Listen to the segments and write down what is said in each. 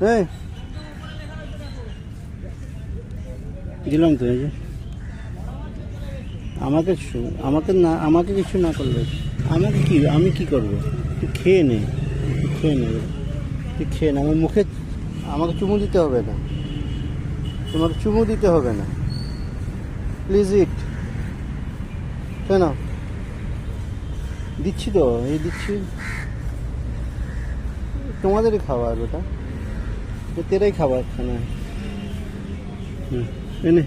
হ্যাঁ দিলাম তো এই যে আমাকে কিছু না করলে আমি কি করবো? তুই খেয়ে নে, তুই খেয়ে নে। আমার মুখে আমাকে চুমু দিতে হবে না, তোমাকে চুমু দিতে হবে না। প্লিজ ইট। কেন দিচ্ছি তো, এই দিচ্ছি, তোমাদেরই খাবার, ওটা তেরাই খাবার খানা। এনে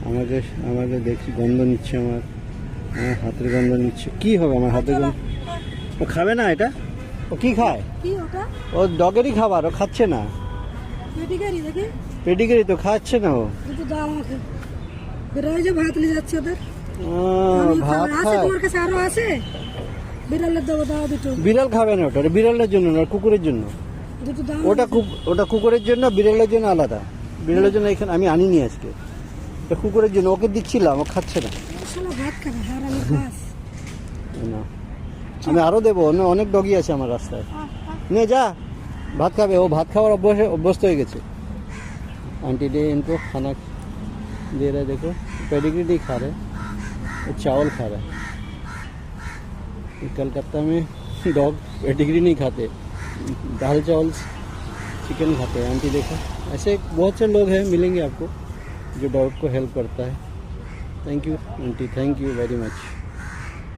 আমাকে আমাকে দেখছি গন্ধ নিচ্ছে, আমার হাতের গন্ধ নিচ্ছে। কি হবে আমার হাতের গন্ধ? ও খাবে না এটা? ও কি খায়? ও ডগেরই খাবার, ও খাচ্ছে না। পেডিগ্রি তো খাচ্ছে না ও। ভাত নিয়ে যাচ্ছে ওদের ভাত খায়। তোমার কাছে আরো আছে? বিড়ালের দেবো, দাও দুটো। বিড়াল খাবে না ওটা, বিড়ালের জন্য না, কুকুরের জন্য। দুটো দাও। ওটা কুকুরের জন্য, বিড়ালের জন্য আলাদা। বিড়ালের জন্য এখানে আমি আনিনি আজকে, এটা কুকুরের জন্য। ওকে দিচ্ছিলাম, ও খাচ্ছে না। ভাত খাবে হারামি ঘাস। না আমি আরো দেবো, অনেক ডগি আছে আমার রাস্তায়। নে যা, ভাত খাবে। ও ভাত খাওয়ার অভ্যস্ত হয়ে গেছে। आंटी डे इनको खाना दे रहे, देखो पेडिग्री नहीं खा रहे, वो चावल खा रहा है। कलकत्ता में डॉग पेडिग्री नहीं खाते, दाल चावल चिकन खाते हैं। आंटी देखो, ऐसे बहुत से लोग हैं, मिलेंगे आपको जो डॉग को हेल्प करता है। Thank you aunty, thank you very much.